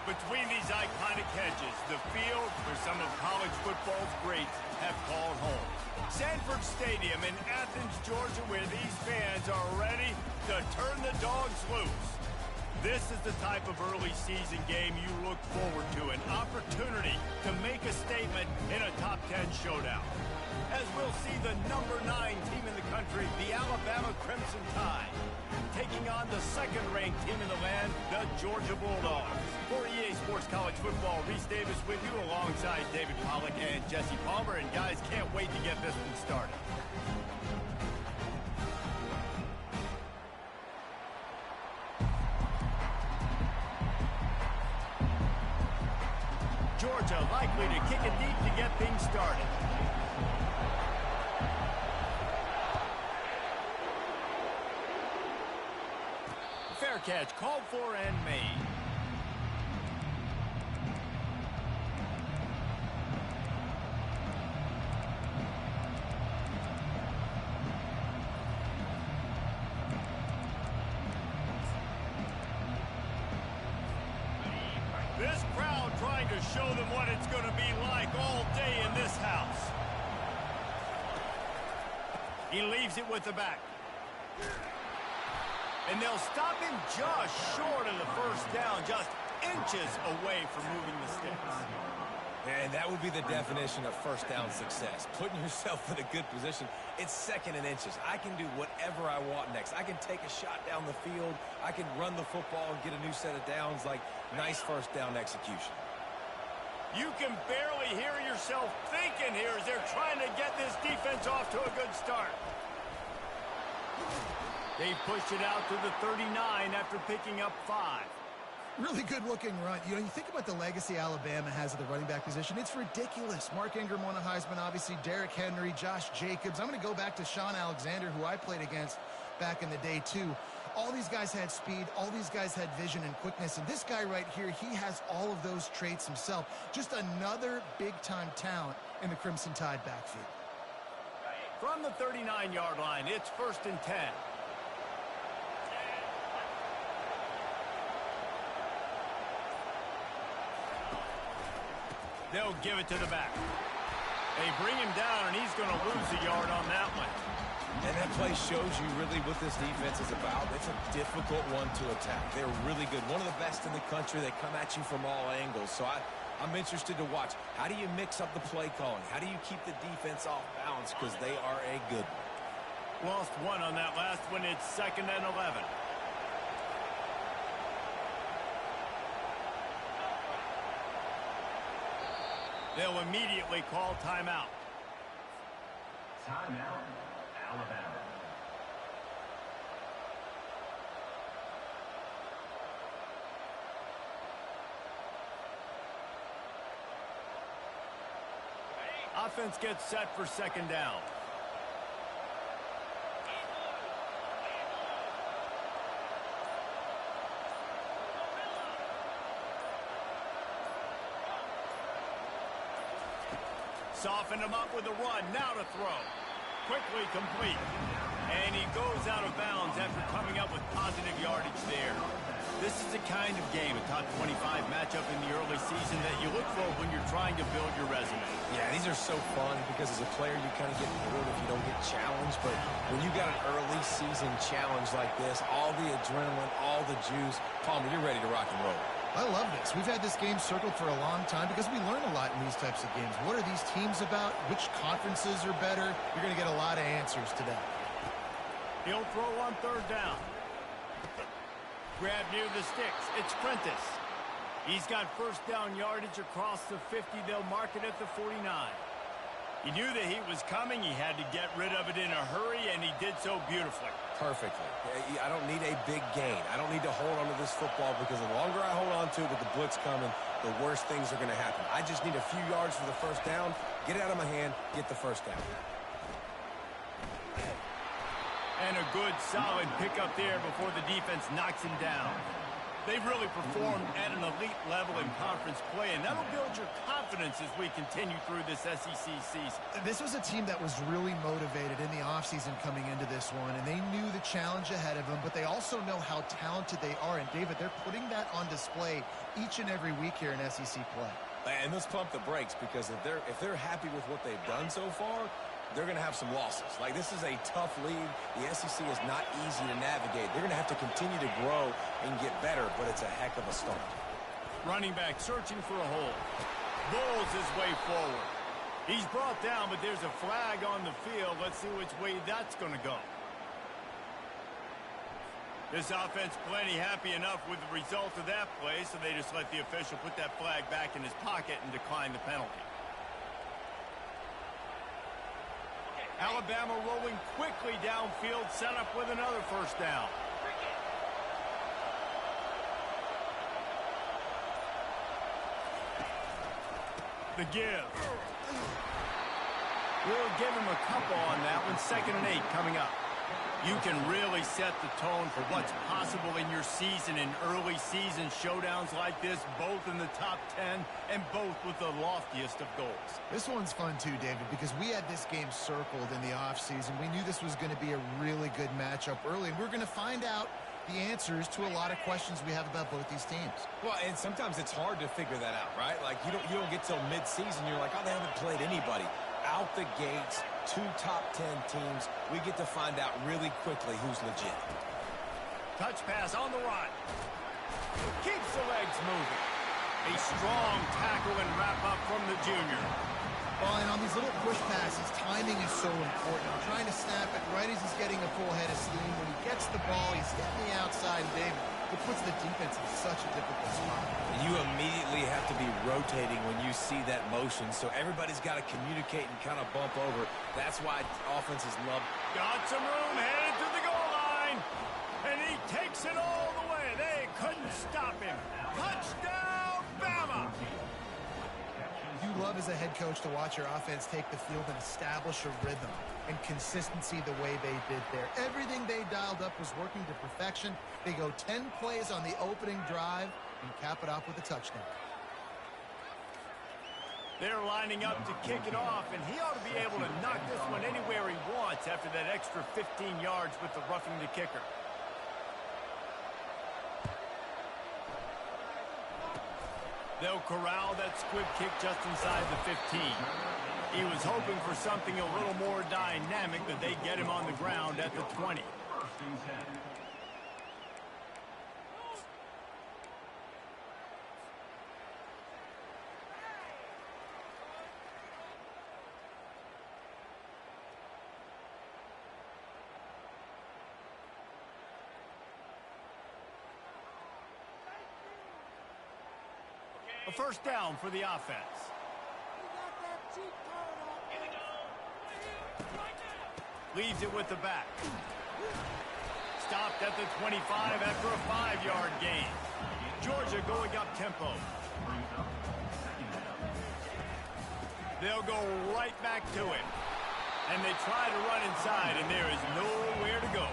Between these iconic hedges, the field where some of college football's greats have called home. Sanford Stadium in Athens, Georgia, where these fans are ready to turn the dogs loose. This is the type of early season game you look forward to, an opportunity to make a statement in a top 10 showdown. As we'll see the number 9 team in the country, the Alabama Crimson Tide, taking on the second-ranked team in the land, the Georgia Bulldogs. For EA Sports College Football, Reese Davis with you alongside David Pollack and Jesse Palmer. And guys, can't wait to get this one started. Georgia likely to kick it deep to get things started. Fair catch called for and made. This crowd trying to show them what it's going to be like all day in this house. He leaves it with the back. And they'll stop him just short of the first down, just inches away from moving the sticks. And that would be the definition of first down success. Putting yourself in a good position. It's second and inches. I can do whatever I want next. I can take a shot down the field. I can run the football and get a new set of downs. Like, nice first down execution. You can barely hear yourself thinking here as they're trying to get this defense off to a good start. They pushed it out to the 39 after picking up 5. Really good-looking run. You know, you think about the legacy Alabama has at the running back position. It's ridiculous. Mark Ingram won a Heisman, obviously. Derrick Henry, Josh Jacobs. I'm going to go back to Sean Alexander, who I played against back in the day, too. All these guys had speed. All these guys had vision and quickness. And this guy right here, he has all of those traits himself. Just another big-time talent in the Crimson Tide backfield. From the 39-yard line, it's 1st and 10. They'll give it to the back. They bring him down, and he's going to lose a yard on that one. And that play shows you really what this defense is about. It's a difficult one to attack. They're really good. One of the best in the country. They come at you from all angles. So I'm interested to watch. How do you mix up the play calling? How do you keep the defense off balance? Because they are a good one. Lost one on that last one. It's 2nd and 11. They'll immediately call timeout. Timeout, Alabama. Offense gets set for 2nd down. Soften him up with a run. Now to throw. Quickly complete. And he goes out of bounds after coming up with positive yardage there. This is the kind of game, a top 25 matchup in the early season, that you look for when you're trying to build your resume. Yeah, these are so fun because as a player you kind of get bored if you don't get challenged. But when you got an early season challenge like this, all the adrenaline, all the juice, Palmer, you're ready to rock and roll. I love this. We've had this game circled for a long time because we learn a lot in these types of games. What are these teams about? Which conferences are better? You're going to get a lot of answers today. He'll throw on 3rd down. Grab near the sticks. It's Prentice. He's got 1st down yardage across the 50. They'll mark it at the 49. He knew the heat was coming. He had to get rid of it in a hurry, and he did so beautifully. Perfectly. I don't need a big gain. I don't need to hold on to this football because the longer I hold on to it with the blitz coming, the worse things are going to happen. I just need a few yards for the 1st down, get it out of my hand, get the 1st down. And a good, solid pickup there before the defense knocks him down. They've really performed at an elite level in conference play, and that'll build your confidence as we continue through this SEC season. This was a team that was really motivated in the offseason coming into this one, and they knew the challenge ahead of them, but they also know how talented they are. And, David, they're putting that on display each and every week here in SEC play. And let's pump the brakes, because if they're happy with what they've done so far, they're going to have some losses. Like, this is a tough league. The SEC is not easy to navigate. They're going to have to continue to grow and get better, but it's a heck of a start. Running back searching for a hole. Bowls his way forward. He's brought down, but there's a flag on the field. Let's see which way that's going to go. This offense plenty happy enough with the result of that play, so they just let the official put that flag back in his pocket and decline the penalty. Alabama rolling quickly downfield, set up with another first down. The give. We'll give him a couple on that one. 2nd and 8 coming up. You can really set the tone for what's possible in your season in early season showdowns like this, both in the top 10 and both with the loftiest of goals. This one's fun too, David, because we had this game circled in the offseason. We knew this was going to be a really good matchup early, and we're going to find out the answers to a lot of questions we have about both these teams. Well, and sometimes it's hard to figure that out, right? Like, you don't get till mid-season, you're like, oh, they haven't played anybody. Out the gates, 2 top 10 teams, we get to find out really quickly who's legit. Touch pass on the run. Keeps the legs moving. A strong tackle and wrap up from the junior. Well, and on these little push passes, timing is so important. I'm trying to snap it right as he's getting a full head of steam. When he gets the ball, he's hitting the outside, and David, it puts the defense in such a difficult spot. You immediately have to be rotating when you see that motion, so everybody's got to communicate and kind of bump over. That's why offenses love. Got some room, headed to the goal line, and he takes it all the way. They couldn't stop him. Touchdown, Bama! You love as a head coach to watch your offense take the field and establish a rhythm and consistency the way they did there. Everything they dialed up was working to perfection. They go 10 plays on the opening drive and cap it off with a touchdown. They're lining up to kick it off, and he ought to be able to knock this one anywhere he wants after that extra 15 yards with the roughing the kicker. They'll corral that squib kick just inside the 15. He was hoping for something a little more dynamic, but they get him on the ground at the 20. A first down for the offense. Leaves it with the back. Stopped at the 25 after a 5-yard gain. Georgia going up tempo. They'll go right back to it. And they try to run inside, and there is nowhere to go.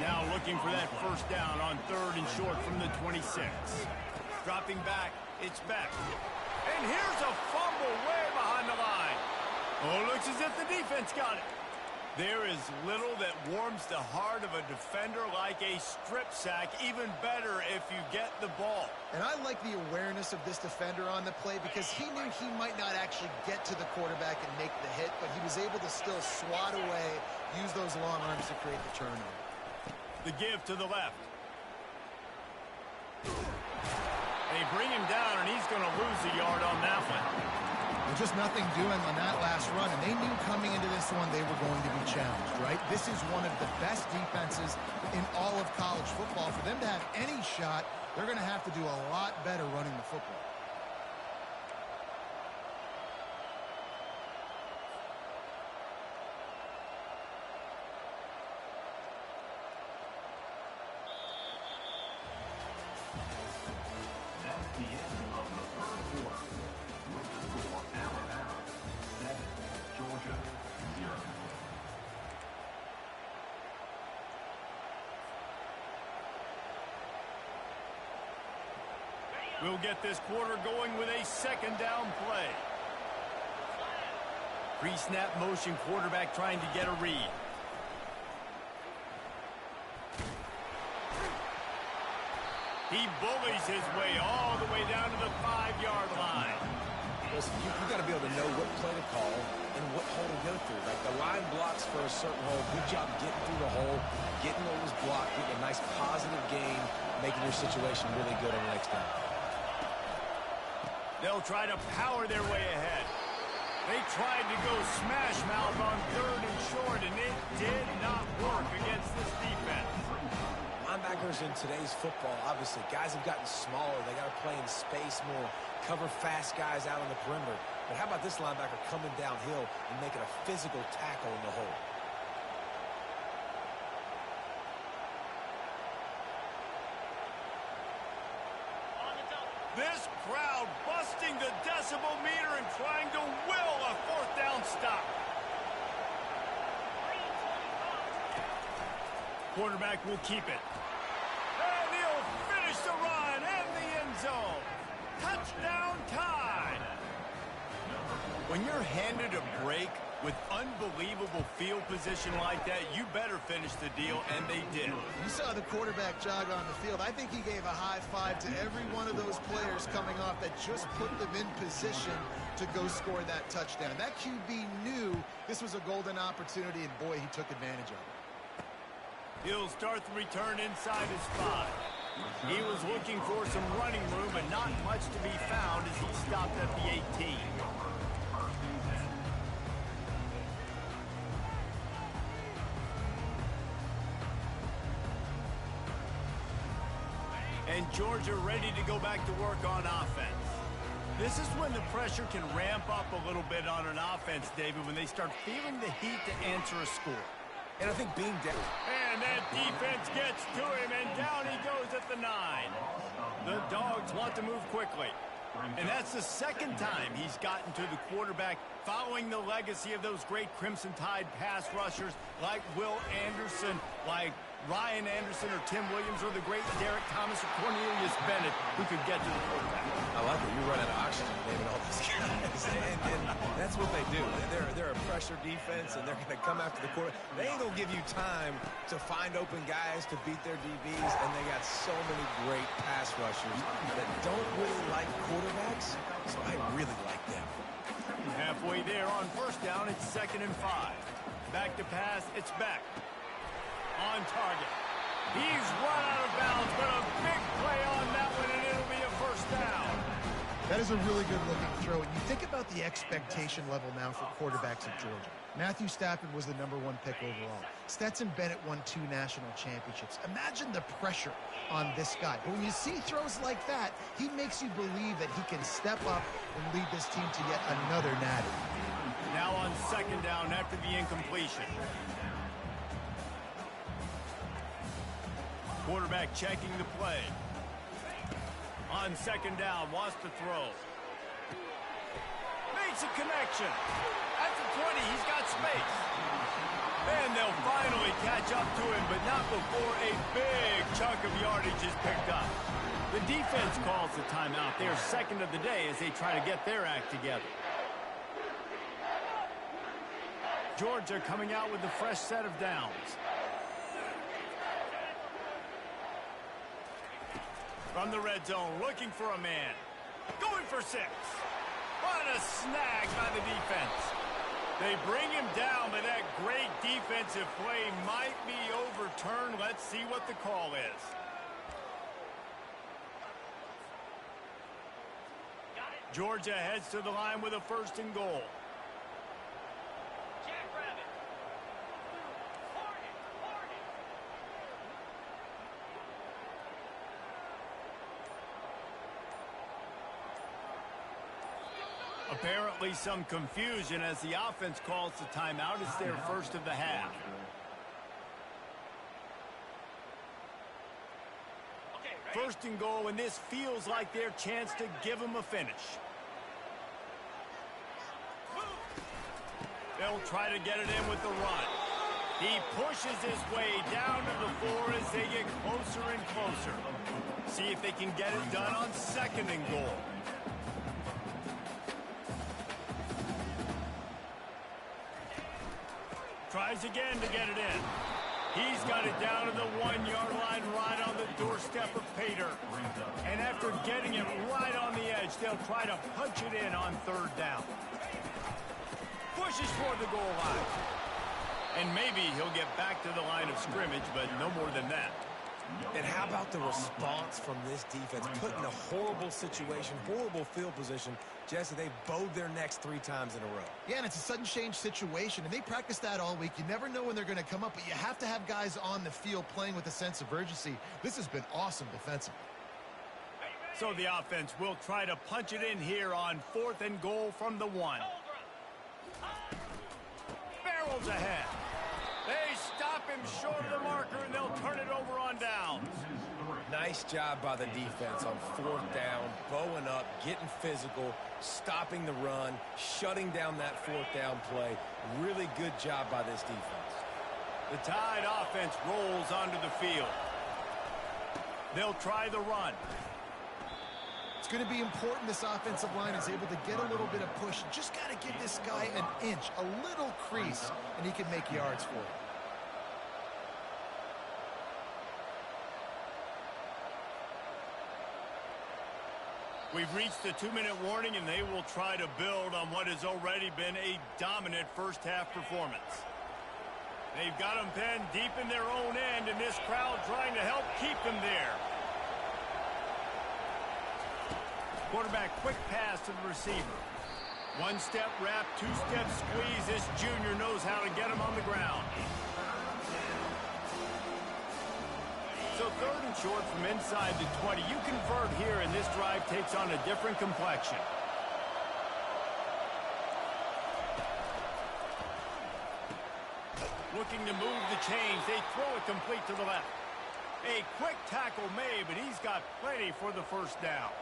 Now looking for that first down on 3rd and short from the 26. Dropping back, it's back. And here's a fumble way behind the line. Oh, looks as if the defense got it. There is little that warms the heart of a defender like a strip sack. Even better if you get the ball. And I like the awareness of this defender on the play because he knew he might not actually get to the quarterback and make the hit, but he was able to still swat away, use those long arms to create the turnover. The give to the left. They bring him down, and he's going to lose a yard on that one. Just nothing doing on that last run, and they knew coming into this one they were going to be challenged, right? This is one of the best defenses in all of college football. For them to have any shot, they're going to have to do a lot better running the football. We'll get this quarter going with a second down play. Pre-snap motion, quarterback trying to get a read. He bullies his way all the way down to the 5-yard line. Listen, you got to be able to know what play to call and what hole to go through. Like the line blocks for a certain hole. Good job getting through the hole, getting what was blocked, getting a nice positive gain, making your situation really good on the next down. They'll try to power their way ahead. They tried to go smash mouth on 3rd and short, and it did not work against this defense. Linebackers in today's football, obviously, guys have gotten smaller. They got to play in space more, cover fast guys out on the perimeter. But how about this linebacker coming downhill and making a physical tackle in the hole? This crowd busting the decibel meter and trying to will a 4th down stop. Quarterback will keep it. And he'll finish the run in the end zone. Touchdown time. When you're handed a break with unbelievable field position like that, you better finish the deal, and they did. You saw the quarterback jog on the field. I think he gave a high five to every one of those players coming off that just put them in position to go score that touchdown. That QB knew this was a golden opportunity, and boy, he took advantage of it. He'll start the return inside his 5. He was looking for some running room, but not much to be found as he stopped at the 18. And Georgia ready to go back to work on offense. This is when the pressure can ramp up a little bit on an offense, David, when they start feeling the heat to answer a score. And I think being down. And that defense gets to him, and down he goes at the 9. The Dogs want to move quickly. And that's the second time he's gotten to the quarterback, following the legacy of those great Crimson Tide pass rushers like Will Anderson, like Ryan Anderson or Tim Williams, or the great Derek Thomas or Cornelius Bennett, who could get to the quarterback. I like it. You run out of oxygen, David, all these guys. And that's what they do. They're a pressure defense, and they're going to come after the quarterback. They ain't going to give you time to find open guys to beat their DBs, and they got so many great pass rushers that don't really like quarterbacks, so I really like them. Halfway there on 1st down, it's 2nd and 5. Back to pass, it's Beck. On target. He's run out of bounds, but a big play on that one, and it'll be a 1st down. That is a really good-looking throw. And you think about the expectation level now for quarterbacks at Georgia. Matthew Stafford was the #1 pick overall. Stetson Bennett won 2 national championships. Imagine the pressure on this guy. But when you see throws like that, he makes you believe that he can step up and lead this team to yet another natty. Now on 2nd down after the incompletion. Quarterback checking the play. On 2nd down, wants to throw. Makes a connection. At the 20, he's got space. And they'll finally catch up to him, but not before a big chunk of yardage is picked up. The defense calls the timeout. They're 2nd of the day as they try to get their act together. Georgia coming out with a fresh set of downs. From the red zone, looking for a man. Going for 6. What a snag by the defense. They bring him down, but that great defensive play might be overturned. Let's see what the call is. Georgia heads to the line with a 1st and goal. Apparently some confusion as the offense calls the timeout. It's their 1st of the half. 1st and goal, and this feels like their chance to give them a finish. They'll try to get it in with the run. He pushes his way down to the floor as they get closer and closer. See if they can get it done on 2nd and goal. Tries again to get it in. He's got it down to the 1-yard line right on the doorstep of Pater. And after getting it right on the edge, they'll try to punch it in on 3rd down. Pushes toward the goal line. And maybe he'll get back to the line of scrimmage, but no more than that. And how about the response from this defense? Put in a horrible situation, horrible field position. Jesse, they've bowed their necks 3 times in a row. Yeah, and it's a sudden change situation, and they practice that all week. You never know when they're going to come up, but you have to have guys on the field playing with a sense of urgency. This has been awesome defensively. So the offense will try to punch it in here on 4th and goal from the 1. Barrels ahead. They stop him short of the marker, and they'll turn it over on downs. Nice job by the defense on 4th down, bowing up, getting physical, stopping the run, shutting down that 4th down play. Really good job by this defense. The Tide offense rolls onto the field. They'll try the run. It's going to be important this offensive line is able to get a little bit of push. Just got to give this guy an inch, a little crease, and he can make yards for it. We've reached the 2-minute warning, and they will try to build on what has already been a dominant first-half performance. They've got them pinned deep in their own end, and this crowd trying to help keep them there. Quarterback quick pass to the receiver. 1-step wrap, 2-step squeeze. This junior knows how to get him on the ground. So 3rd and short from inside the 20. You convert here, and this drive takes on a different complexion. Looking to move the chains. They throw it complete to the left. A quick tackle made, but he's got plenty for the 1st down.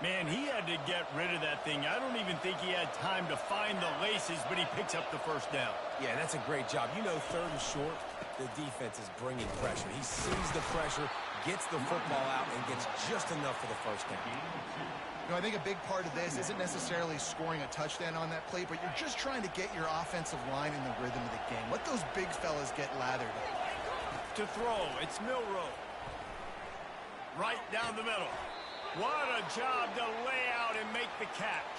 Man, he had to get rid of that thing. I don't even think he had time to find the laces, but he picks up the 1st down. Yeah, that's a great job. You know, 3rd and short, the defense is bringing pressure. He sees the pressure, gets the football out, and gets just enough for the 1st down. You know, I think a big part of this isn't necessarily scoring a touchdown on that play, but you're just trying to get your offensive line in the rhythm of the game. Let those big fellas get lathered. To throw, it's Milroe. Right down the middle. What a job to lay out and make the catch.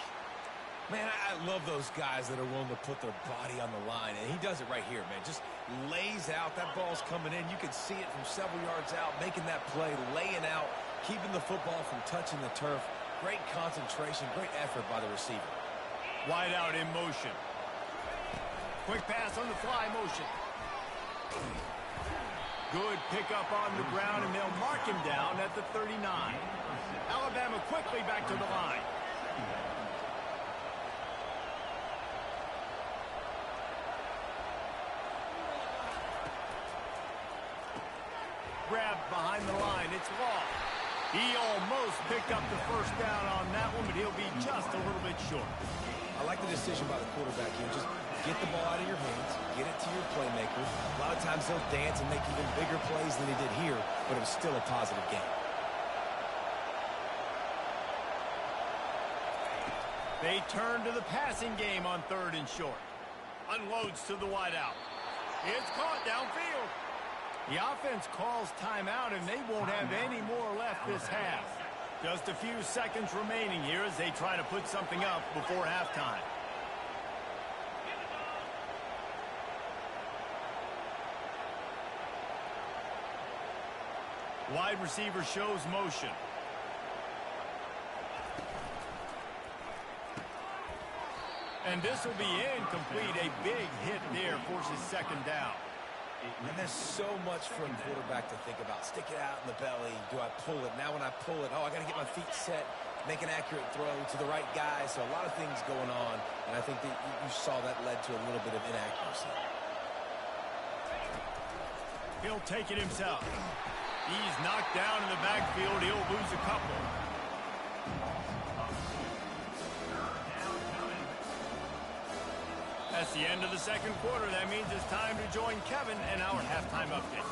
Man, I love those guys that are willing to put their body on the line, and he does it right here, man. Just lays out. That ball's coming in. You can see it from several yards out, making that play, laying out, keeping the football from touching the turf. Great concentration, great effort by the receiver. Wide out in motion. Quick pass on the fly motion. Good pickup on the ground, and they'll mark him down at the 39. Alabama quickly back to the line. Grabbed behind the line. It's Law. He almost picked up the 1st down on that one, but he'll be just a little bit short. I like the decision by the quarterback here. Just get the ball out of your hands, get it to your playmaker. A lot of times he'll dance and make even bigger plays than he did here, but it was still a positive game. They turn to the passing game on 3rd and short. Unloads to the wideout. It's caught downfield. The offense calls timeout, and they won't have any more left this half. Just a few seconds remaining here as they try to put something up before halftime. Wide receiver shows motion. And this will be incomplete. A big hit there forces 2nd down. And there's so much for a quarterback to think about. Stick it out in the belly. Do I pull it? Now when I pull it, oh, I got to get my feet set, make an accurate throw to the right guy. So a lot of things going on, and I think that you saw that led to a little bit of inaccuracy. He'll take it himself. He's knocked down in the backfield. He'll lose a couple. That's the end of the second quarter. That means it's time to join Kevin and our halftime update.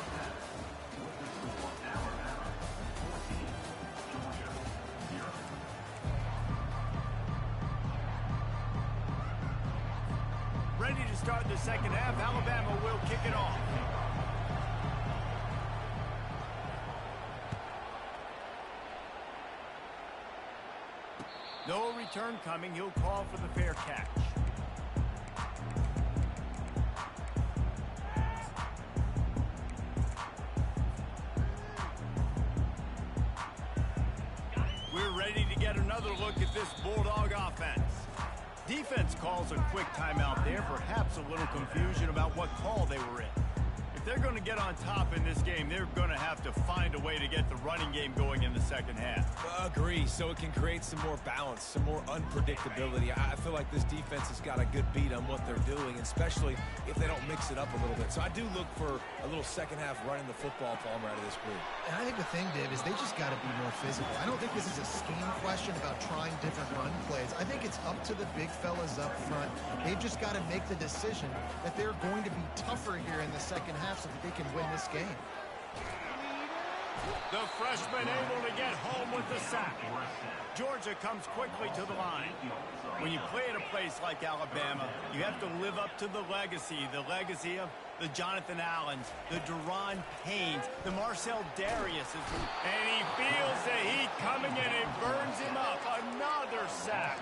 Ready to start the second half. Alabama will kick it off. No return coming. He'll call for the fair catch. We're ready to get another look at this Bulldog offense. Defense calls a quick timeout there, perhaps a little confusion about what call they were in. If they're going to get on top in this game, they're going to have to find a way to get the running game going in the second half. Agree, so it can create some more balance, some more unpredictability. I feel like this defense has got a good beat on what they're doing, especially if they don't mix it up a little bit. So I do look for a little second half running the football Palmer out of this group. And I think the thing, Dave, is they just got to be more physical. I don't think this is a scheme question about trying different run plays. I think it's up to the big fellas up front. They've just got to make the decision that they're going to be tougher here in the second half so that they can win this game. The freshman able to get home with the sack. Georgia comes quickly to the line. When you play at a place like Alabama, you have to live up to the legacy of the Jonathan Allens, the Deron Paynes, the Marcel Dariuses. And he feels the heat coming and it burns him up. Another sack.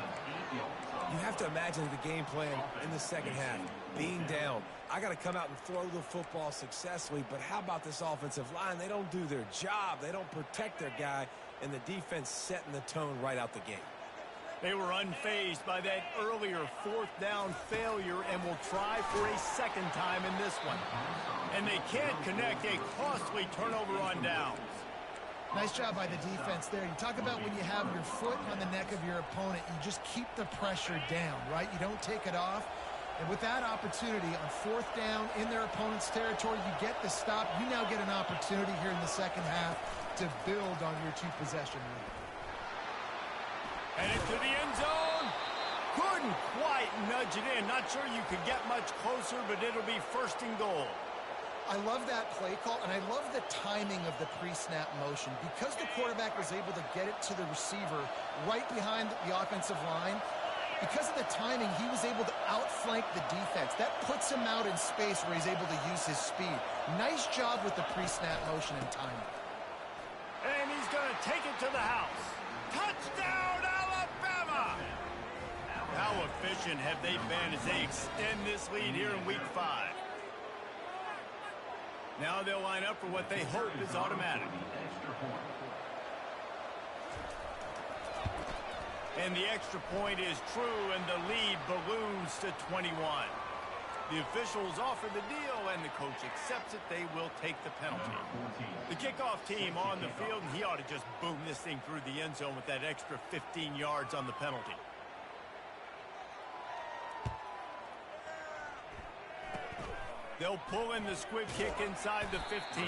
You have to imagine the game plan in the second half. Being down, I got to come out and throw the football successfully, but how about this offensive line? They don't do their job. They don't protect their guy, and the defense setting the tone right out the gate. They were unfazed by that earlier fourth down failure and will try for a second time in this one. And they can't connect a costly turnover on downs. Nice job by the defense there. You talk about when you have your foot on the neck of your opponent, you just keep the pressure down, right? You don't take it off. And with that opportunity on fourth down in their opponent's territory, you get the stop. You now get an opportunity here in the second half to build on your two-possession lead. And into the end zone. Couldn't quite nudge it in. Not sure you could get much closer, but it'll be first and goal. I love that play call, and I love the timing of the pre-snap motion. Because the quarterback was able to get it to the receiver right behind the offensive line, because of the timing, he was able to outflank the defense. That puts him out in space where he's able to use his speed. Nice job with the pre-snap motion and timing. And he's going to take it to the house. Touchdown, Alabama! How efficient have they been as they extend this lead here in Week 5? Now they'll line up for what they hope is automatic. And the extra point is true, and the lead balloons to 21. The officials offer the deal, and the coach accepts it. They will take the penalty. The kickoff team on the field, and he ought to just boom this thing through the end zone with that extra 15 yards on the penalty. They'll pull in the squib kick inside the 15.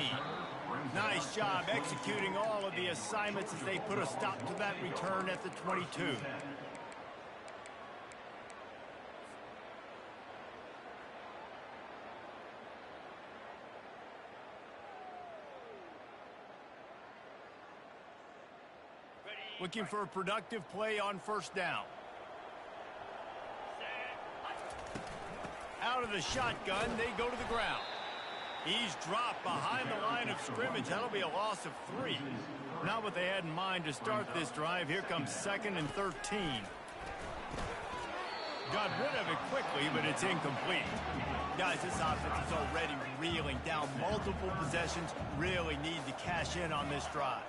Nice job executing all of the assignments as they put a stop to that return at the 22. Looking for a productive play on first down. Out of the shotgun, they go to the ground. He's dropped behind the line of scrimmage. That'll be a loss of 3. Not what they had in mind to start this drive. Here comes 2nd and 13. Got rid of it quickly, but it's incomplete. Guys, this offense is already reeling down multiple possessions. Really need to cash in on this drive.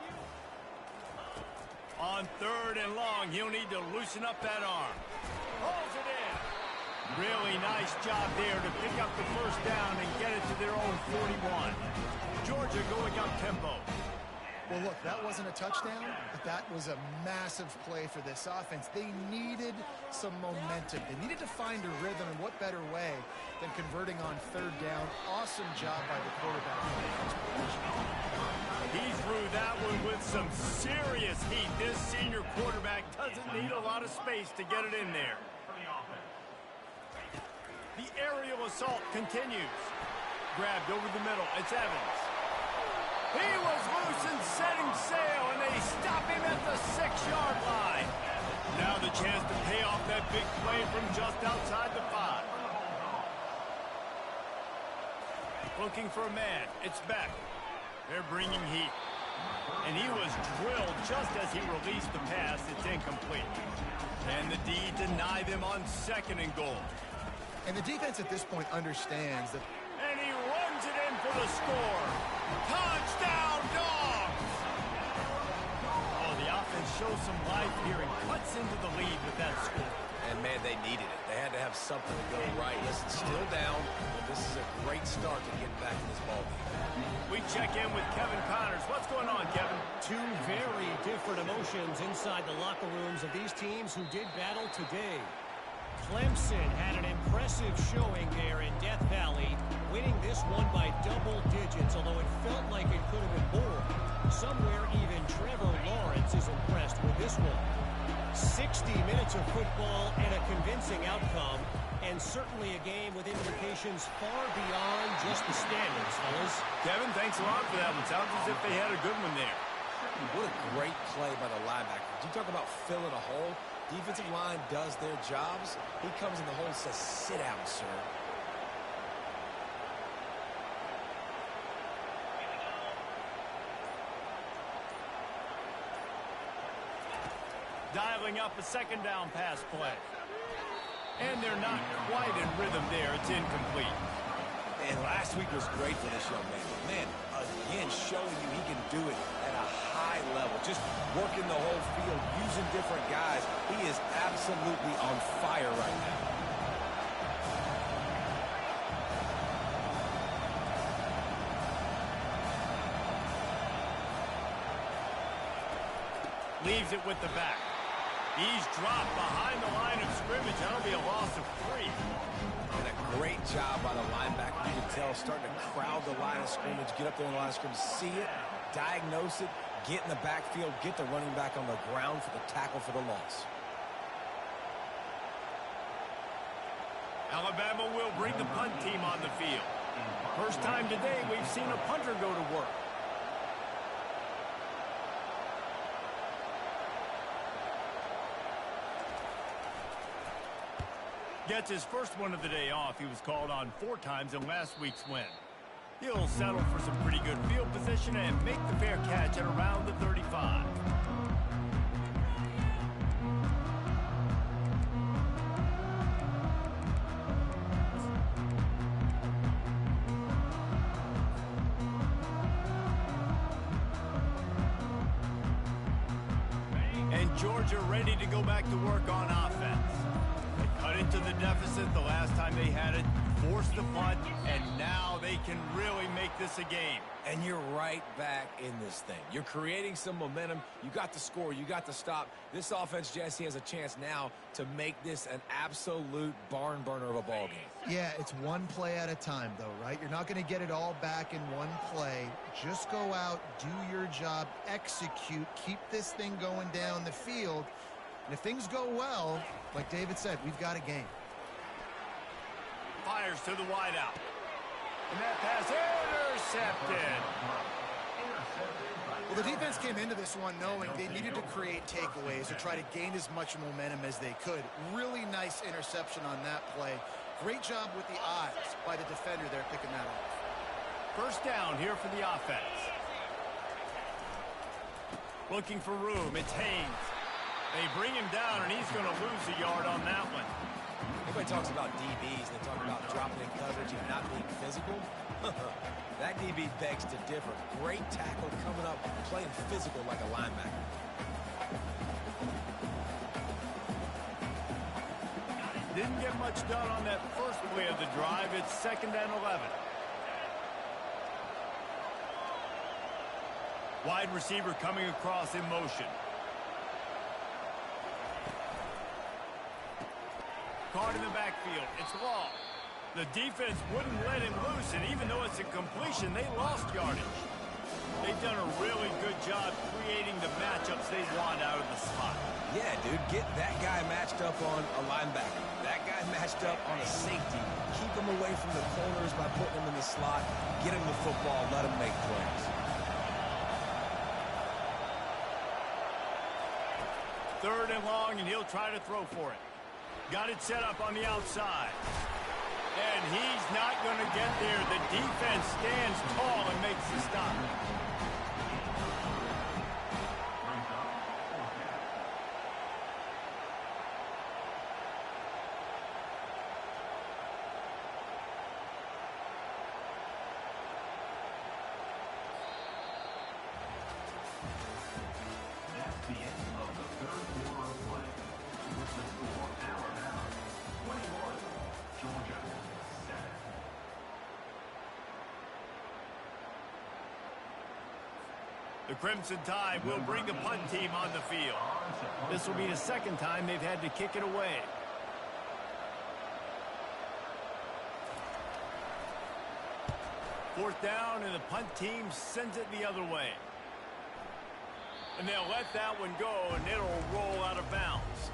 On 3rd and long, he'll need to loosen up that arm. Holds it in. Really nice job there to pick up the first down and get it to their own 41. Georgia going up tempo. Well, look, that wasn't a touchdown, but that was a massive play for this offense. They needed some momentum. They needed to find a rhythm, and what better way than converting on 3rd down. Awesome job by the quarterback. He threw that one with some serious heat. This senior quarterback doesn't need a lot of space to get it in there. The aerial assault continues. Grabbed over the middle. It's Evans. He was loose and setting sail, and they stop him at the 6-yard line. Now the chance to pay off that big play from just outside the 5. Looking for a man. It's Beck. They're bringing heat. And he was drilled just as he released the pass. It's incomplete. And the D deny them on 2nd and goal. And the defense at this point understands that. And he runs it in for the score. Touchdown, Dogs! Oh, the offense shows some life here and cuts into the lead with that score. And, man, they needed it. They had to have something to go right. Listen, still down, but this is a great start to get back in this ball game. We check in with Kevin Connors. What's going on, Kevin? Two very different emotions inside the locker rooms of these teams who did battle today. Clemson had an impressive showing there in Death Valley, winning this one by double digits, although it felt like it could have been more. Somewhere even Trevor Lawrence is impressed with this one. 60 minutes of football and a convincing outcome, and certainly a game with implications far beyond just the standings, fellas. Kevin, thanks a lot for that one. Sounds as if they had a good one there. What a great play by the linebacker. You talk about filling a hole. Defensive line does their jobs. He comes in the hole and says, sit down, sir. Dialing up a 2nd down pass play. And they're not quite in rhythm there. It's incomplete. And last week was great for this young man. Man, again, showing you he can do it at a high level. Just working the whole field, using different guys. He is absolutely on fire right now. Leaves it with the back. He's dropped behind the line of scrimmage. That'll be a loss of 3. And a great job by the linebacker. You can tell starting to crowd the line of scrimmage, get up there in the line of scrimmage, see it, diagnose it, get in the backfield, get the running back on the ground for the tackle for the loss. Alabama will bring the punt team on the field. First time today we've seen a punter go to work. Gets his first one of the day off. He was called on 4 times in last week's win. He'll settle for some pretty good field position and make the fair catch at around the 35. And Georgia ready to go back to work on offense. Cut into the deficit the last time they had it, forced the punt, and now they can really make this a game. And you're right back in this thing. You're creating some momentum. You got the score. You got the stop. This offense, Jesse, has a chance now to make this an absolute barn burner of a ball game. Yeah, it's one play at a time, though, right? You're not going to get it all back in one play. Just go out, do your job, execute, keep this thing going down the field. And if things go well, like David said, we've got a game. Fires to the wideout. And that pass intercepted. Well, the defense came into this one knowing they needed to create takeaways to try to gain as much momentum as they could. Really nice interception on that play. Great job with the eyes by the defender there picking that off. First down here for the offense. Looking for room. It's Haynes. They bring him down, and he's going to lose a yard on that one. Everybody talks about DBs, and they talk about dropping in coverage and not being physical. That DB begs to differ. Great tackle coming up, playing physical like a linebacker. Didn't get much done on that first play of the drive. It's 2nd and 11. Wide receiver coming across in motion. Caught in the backfield. It's Law. The defense wouldn't let him loose, and even though it's a completion, they lost yardage. They've done a really good job creating the matchups they want out of the slot. Yeah, dude, get that guy matched up on a linebacker. That guy matched up on a safety. Keep him away from the corners by putting him in the slot. Get him the football. Let him make plays. Third and long, and he'll try to throw for it. Got it set up on the outside. And he's not going to get there. The defense stands tall and makes the stop. That's the end of the third quarter of play. With the score, Alabama 21, Georgia 7. The Crimson Tide will bring the punt team on the field. This will be the second time they've had to kick it away. Fourth down, and the punt team sends it the other way. And they'll let that one go, and it'll roll out of bounds.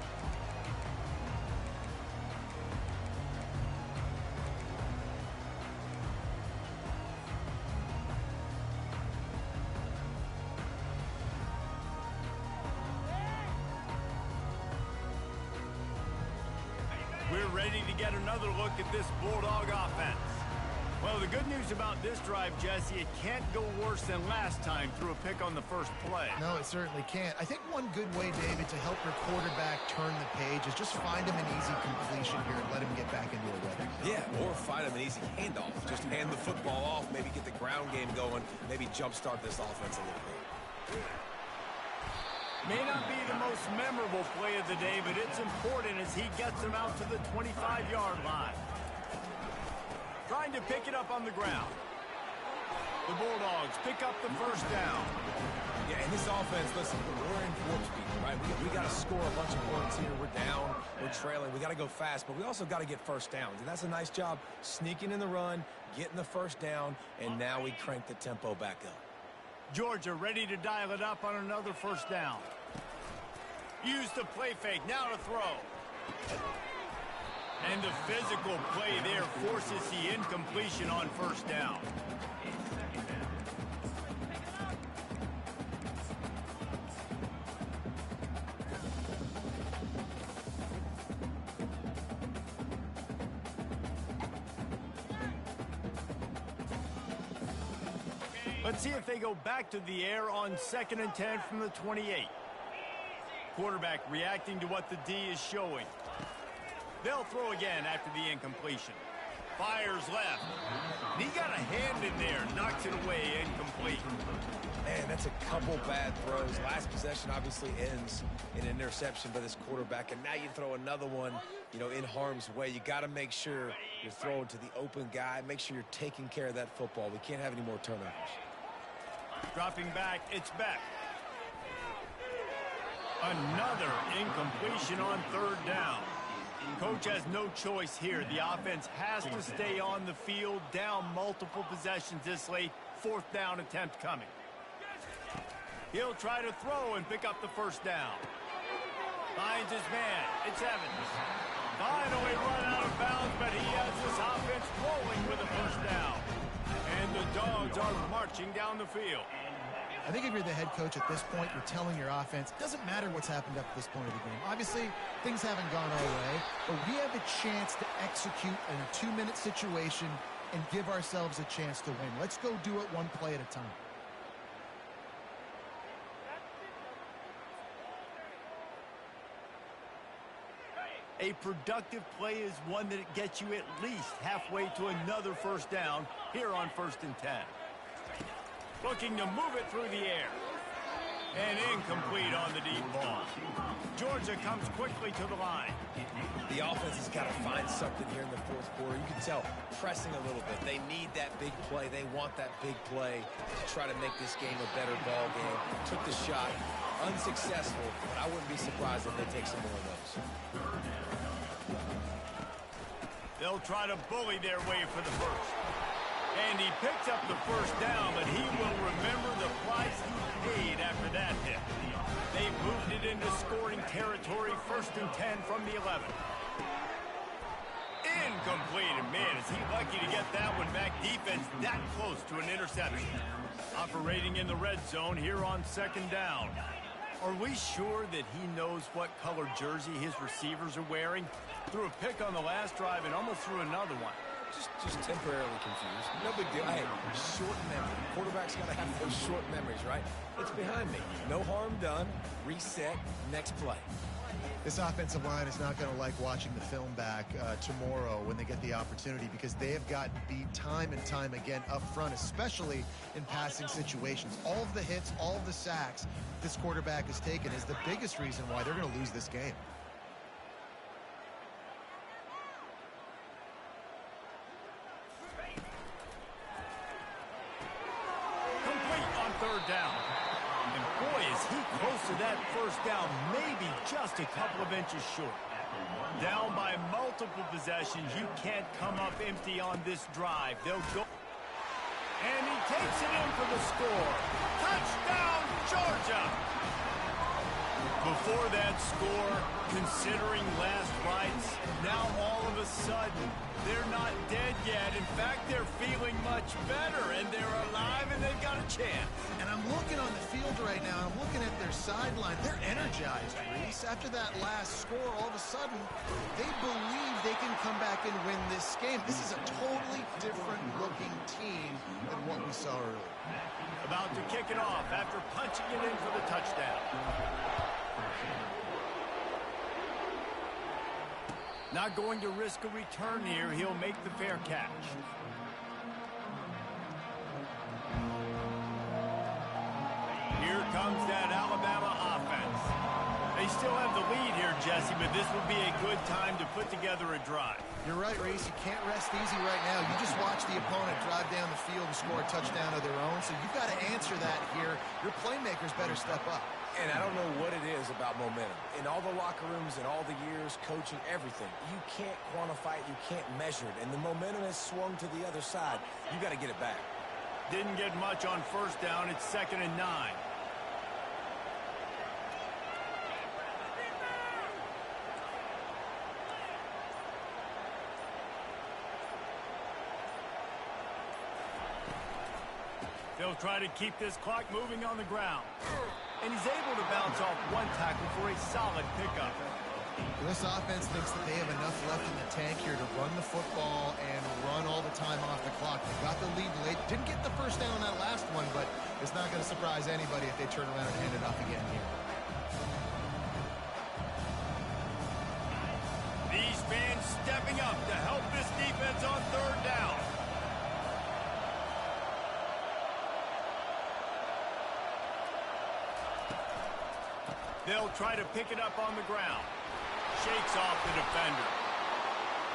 We're ready to get another look at this Bulldog offense. Well, the good news about this drive, Jesse, it can't go worse than last time through a pick on the first play. No, it certainly can't. I think one good way, David, to help your quarterback turn the page is just find him an easy completion here and let him get back into a rhythm. Yeah, or find him an easy handoff. Just hand the football off, maybe get the ground game going, maybe jumpstart this offense a little bit. May not be the most memorable play of the day, but it's important as he gets him out to the 25-yard line. Trying to pick it up on the ground. The Bulldogs pick up the first down. Yeah, in this offense, listen, we're in warp speed, right? We got to score a bunch of points here. We're down, we're trailing. We got to go fast, but we also got to get first downs. And that's a nice job sneaking in the run, getting the first down, and now we crank the tempo back up. Georgia ready to dial it up on another first down. Use the play fake, now to throw. And the physical play there forces the incompletion on first down. Let's see if they go back to the air on 2nd and 10 from the 28. Quarterback reacting to what the D is showing. They'll throw again after the incompletion. Fires left. And he got a hand in there, knocks it away, incomplete. Man, that's a couple bad throws. Last possession obviously ends in an interception by this quarterback, and now you throw another one, you know, in harm's way. You got to make sure you're throwing to the open guy. Make sure you're taking care of that football. We can't have any more turnovers. Dropping back, it's Beck. Another incompletion on third down. Coach has no choice here. The offense has to stay on the field, down multiple possessions this late. Fourth down attempt coming. He'll try to throw and pick up the first down. Finds his man. It's Evans. Finally run out of bounds, but he has this offense rolling with a first down. And the Dogs are marching down the field. I think if you're the head coach at this point, you're telling your offense, it doesn't matter what's happened up to this point of the game. Obviously, things haven't gone our way, but we have a chance to execute in a 2-minute situation and give ourselves a chance to win. Let's go do it one play at a time. A productive play is one that gets you at least halfway to another first down here on 1st and 10. Looking to move it through the air. And incomplete on the deep ball. Georgia comes quickly to the line. The offense has got to find something here in the fourth quarter. You can tell pressing a little bit. They need that big play. They want that big play to try to make this game a better ball game. Took the shot. Unsuccessful, but I wouldn't be surprised if they take some more of those. They'll try to bully their way for the first. And he picks up the first down, but he will remember the price he paid after that hit. They moved it into scoring territory, 1st and 10 from the 11. Incomplete, and man, is he lucky to get that one back. Defense that close to an interception. Operating in the red zone here on 2nd down. Are we sure that he knows what color jersey his receivers are wearing? Threw a pick on the last drive and almost threw another one. Just temporarily confused. No big deal. Hey, short memory. Quarterback's got to have those short memories, right? It's behind me. No harm done. Reset. Next play. This offensive line is not going to like watching the film back tomorrow when they get the opportunity, because they have gotten beat time and time again up front, especially in passing situations. All of the hits, all of the sacks this quarterback has taken is the biggest reason why they're going to lose this game. Complete on 3rd down. And boy, is he close to that first down, maybe just a couple of inches short. Down by multiple possessions, you can't come up empty on this drive. They'll go. And he takes it in for the score. Touchdown, Georgia! Before that score, considering last rites, now all of a sudden, they're not dead yet. In fact, they're feeling much better, and they're alive, and they've got a chance. And I'm looking on the field right now, and I'm looking at their sideline. They're energized, Reese. After that last score, all of a sudden, they believe they can come back and win this game. This is a totally different-looking team than what we saw earlier. About to kick it off after punching it in for the touchdown. Not going to risk a return here. He'll make the fair catch. Here comes that Alabama offense. They still have the lead here, Jesse, but this will be a good time to put together a drive. You're right, Reese. You can't rest easy right now. You just watch the opponent drive down the field and score a touchdown of their own, so you've got to answer that here. Your playmakers better step up. And I don't know what it is about momentum. In all the locker rooms and all the years, coaching, everything, you can't quantify it, you can't measure it. And the momentum has swung to the other side. You got to get it back. Didn't get much on 1st down. It's 2nd and 9. They'll try to keep this clock moving on the ground. And he's able to bounce off one tackle for a solid pickup. This offense thinks that they have enough left in the tank here to run the football and run all the time off the clock. They got the lead late. Didn't get the first down on that last one, but it's not going to surprise anybody if they turn around and hand it off again here. These fans stepping up to help this defense on 3rd down. They'll try to pick it up on the ground. Shakes off the defender.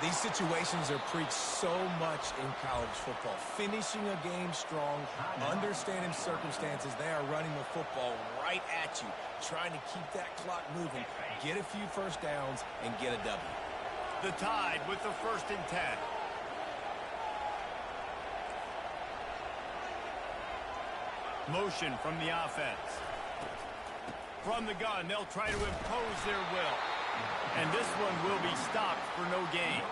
These situations are preached so much in college football. Finishing a game strong, understanding circumstances. They are running the football right at you, trying to keep that clock moving, get a few first downs, and get a W. The Tide with the 1st and 10. Motion from the offense. From the gun, they'll try to impose their will. And this one will be stopped for no gain.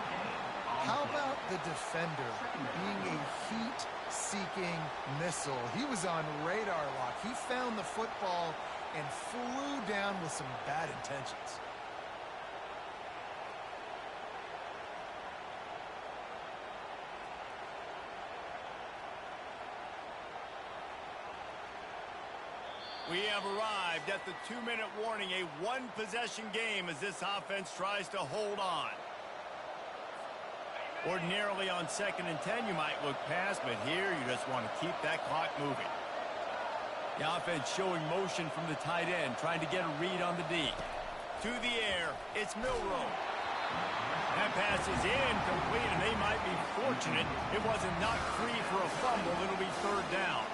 How about the defender being a heat-seeking missile? He was on radar lock. He found the football and flew down with some bad intentions. We have arrived at the 2-minute warning, a one-possession game as this offense tries to hold on. Ordinarily on 2nd and 10, you might look past, but here you just want to keep that clock moving. The offense showing motion from the tight end, trying to get a read on the D. To the air, it's Milroe. That pass is incomplete, and they might be fortunate it wasn't knocked free for a fumble. It'll be 3rd down.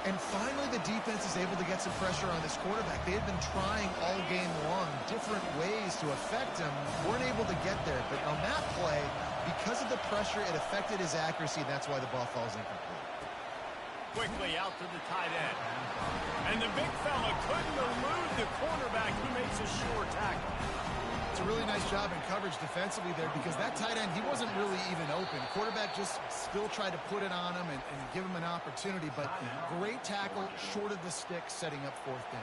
And finally, the defense is able to get some pressure on this quarterback. They had been trying all game long different ways to affect him. Weren't able to get there. But on that play, because of the pressure, it affected his accuracy. That's why the ball falls incomplete. Quickly out to the tight end. And the big fella couldn't elude the cornerback who makes a sure tackle. It's a really nice job in coverage defensively there because that tight end, he wasn't really even open. Quarterback just still tried to put it on him and give him an opportunity, but great tackle short of the stick, setting up fourth down.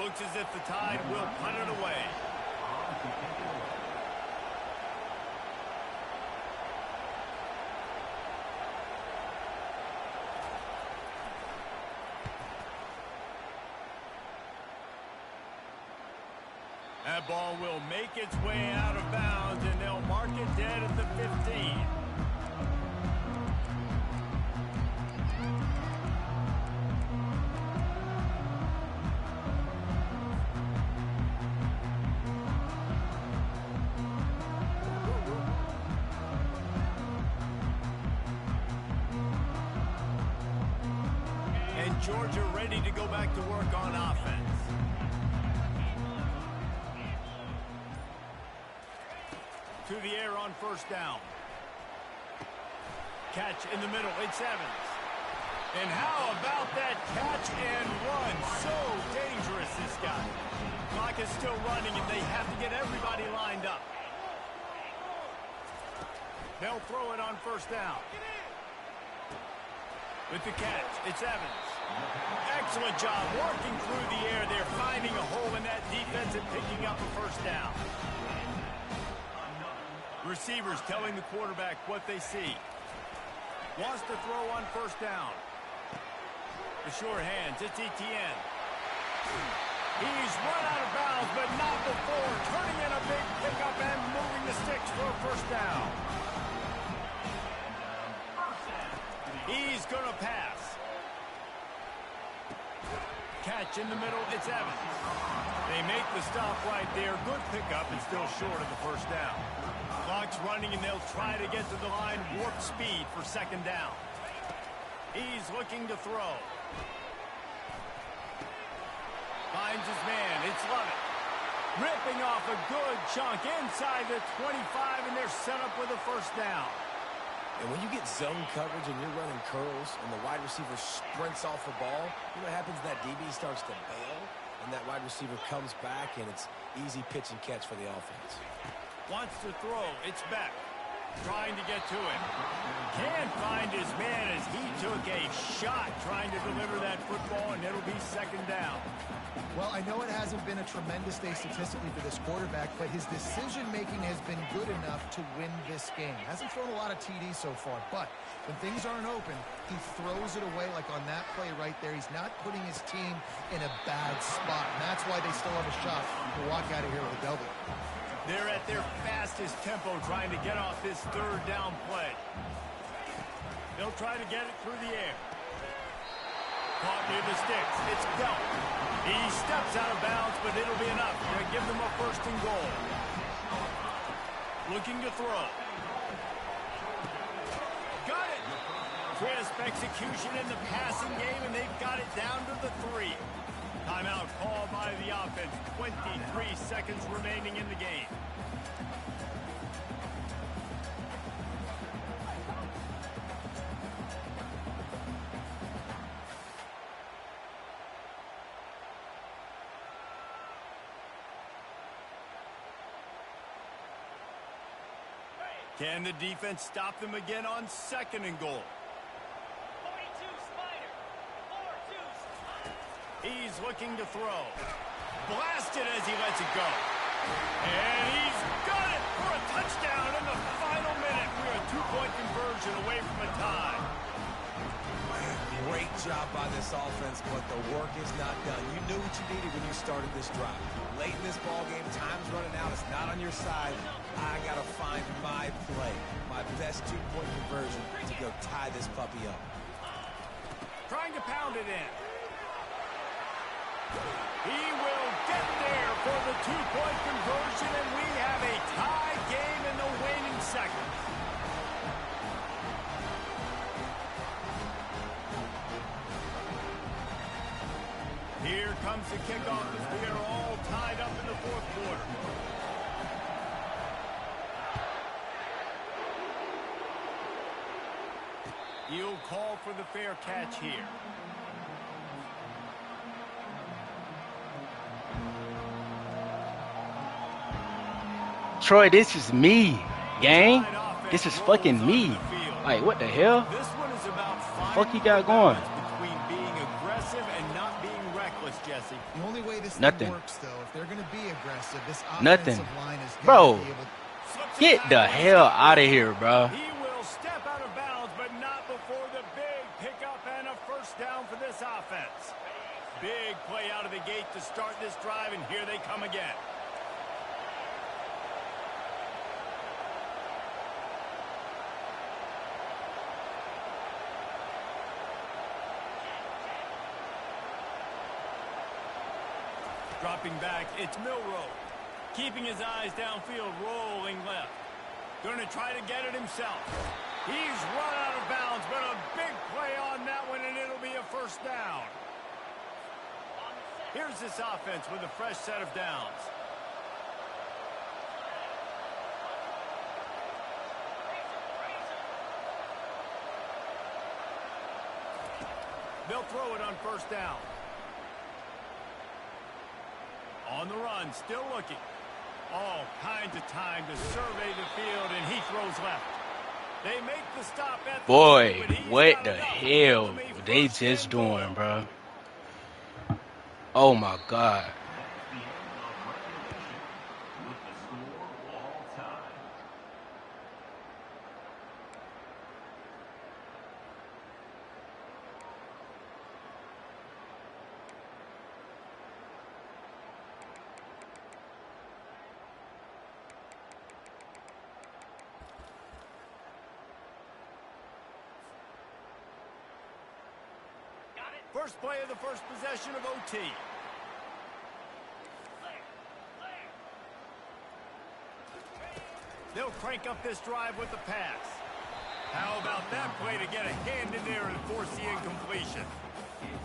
Looks as if the Tide will punt it away. That ball will make its way out of bounds, and they'll mark it dead at the 15. And Georgia ready to go back to work on offense. To the air on first down. Catch in the middle. It's Evans. And how about that catch and run? So dangerous, this guy. Clock is still running, and they have to get everybody lined up. They'll throw it on first down. With the catch, it's Evans. Excellent job working through the air. They're finding a hole in that defense and picking up a first down. Receivers telling the quarterback what they see. Wants to throw on first down. The short hands, it's Etienne. He's run out of bounds, but not before turning in a big pickup and moving the sticks for a first down. He's going to pass. Catch in the middle, it's Evans. They make the stop right there. Good pickup and still short of the first down. Clock's running, and they'll try to get to the line warp speed for second down. He's looking to throw. Finds his man. It's Lovett. Ripping off a good chunk inside the 25, and they're set up with a first down. And when you get zone coverage and you're running curls and the wide receiver sprints off the ball, you know what happens? That DB starts to bail, and that wide receiver comes back, and it's easy pitch and catch for the offense. Wants to throw. It's Beck. Trying to get to it. Can't find his man as he took a shot trying to deliver that football, and it'll be second down. Well, I know it hasn't been a tremendous day statistically for this quarterback, but his decision-making has been good enough to win this game. Hasn't thrown a lot of TDs so far, but when things aren't open, he throws it away like on that play right there. He's not putting his team in a bad spot, and that's why they still have a shot to walk out of here with a double. They're at their fastest tempo trying to get off this third down play. They'll try to get it through the air. Caught near the sticks. It's Belt. He steps out of bounds, but it'll be enough to give them a first and goal. Looking to throw. Got it. Crisp execution in the passing game, and they've got it down to the 3. Timeout called by the offense. 23 seconds remaining in the game. Can the defense stop them again on second and goal? He's looking to throw. Blasted as he lets it go. And he's got it for a touchdown in the final minute. We're a two-point conversion away from a tie. Great job by this offense, but the work is not done. You knew what you needed when you started this drive. Late in this ball game, time's running out. It's not on your side. I got to find my play, my best two-point conversion to go tie this puppy up. Trying to pound it in. He will get there for the two-point conversion, and we have a tie game in the waning seconds. Here comes the kickoff as we are all tied up in the fourth quarter. You'll call for the fair catch here. Troy, this is me, gang. This is fucking me. Like, what the hell? This one is about Fuck you got going? between being aggressive and not being reckless, Jesse. The only way this Nothing. thing works, though, if they're going to be aggressive, this Nothing. offensive line is Bro, going to be able to... get the hell out of here, bro. He will step out of bounds, but not before the big pickup and a first down for this offense. Big play out of the gate to start this drive, and here they come again. Dropping back, it's Milroe. Keeping his eyes downfield, rolling left. Going to try to get it himself. He's run out of bounds, but a big play on that one, and it'll be a first down. Here's this offense with a fresh set of downs. They'll throw it on first down. On the run, still looking. All kinds of time to survey the field, and he throws left. They make the stop at the Boy, but he's what got the enough hell to make were they first just and doing, goal. bro? Oh my God. The end of regulation with the score all time. First play of the first possession of OT. They'll crank up this drive with the pass. How about that play to get a hand in there and force the incompletion?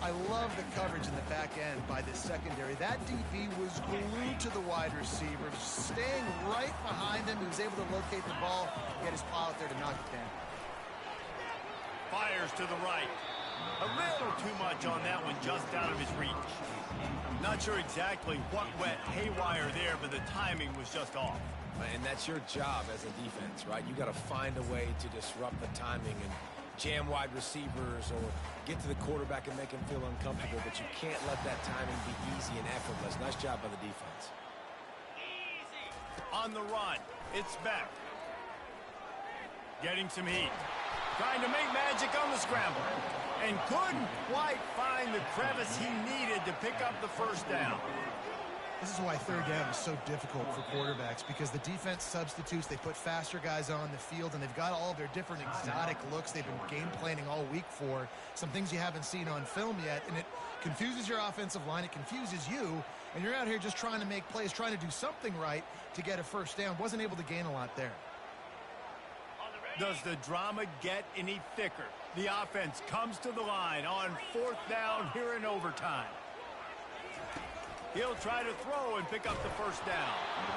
I love the coverage in the back end by this secondary. That DB was glued to the wide receiver, staying right behind him. He was able to locate the ball, get his paw out there to knock it down. Fires to the right. A little too much on that one, just out of his reach. Not sure exactly what went haywire there, but the timing was just off. And that's your job as a defense, right? You got to find a way to disrupt the timing and jam wide receivers or get to the quarterback and make him feel uncomfortable, but you can't let that timing be easy and effortless. Nice job by the defense. On the run, it's back. Getting some heat. Trying to make magic on the scramble. And couldn't quite find the crevice he needed to pick up the first down. This is why third down is so difficult for quarterbacks, because the defense substitutes, they put faster guys on the field, and they've got all of their different exotic looks they've been game planning all week for, some things you haven't seen on film yet, and it confuses your offensive line, it confuses you, and you're out here just trying to make plays, trying to do something right to get a first down. Wasn't able to gain a lot there. Does the drama get any thicker? The offense comes to the line on fourth down here in overtime. He'll try to throw and pick up the first down.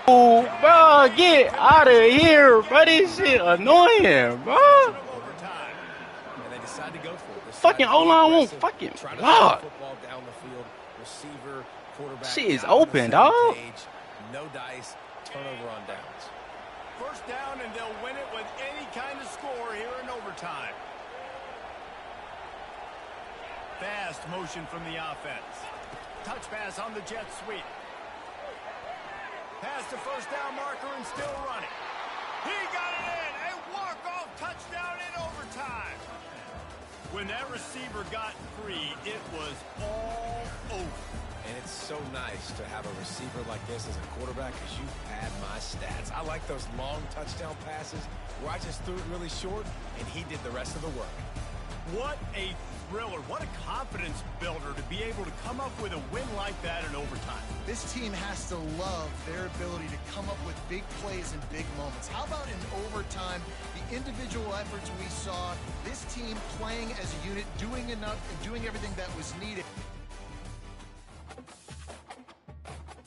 Oh, bro, get out of here, bro. This shit annoying, bro. Overtime. And they decide to go for it. Decide Fucking to be O-line won't aggressive, fucking try to block. throw the football down the field. Receiver, quarterback. Shit is out on the open, same dog. page. No dice. Turnover on downs. First down, and they'll win it with any kind of score here in overtime. Fast motion from the offense. Touch pass on the jet sweep. Pass the first down marker and still running. He got it in. A walk-off touchdown in overtime. When that receiver got free, it was all over. And it's so nice to have a receiver like this as a quarterback because you pad my stats. I like those long touchdown passes where I just threw it really short and he did the rest of the work. What a thriller. What a confidence builder to be able to come up with a win like that in overtime. This team has to love their ability to come up with big plays in big moments. How about in overtime, the individual efforts we saw, this team playing as a unit, doing enough and doing everything that was needed.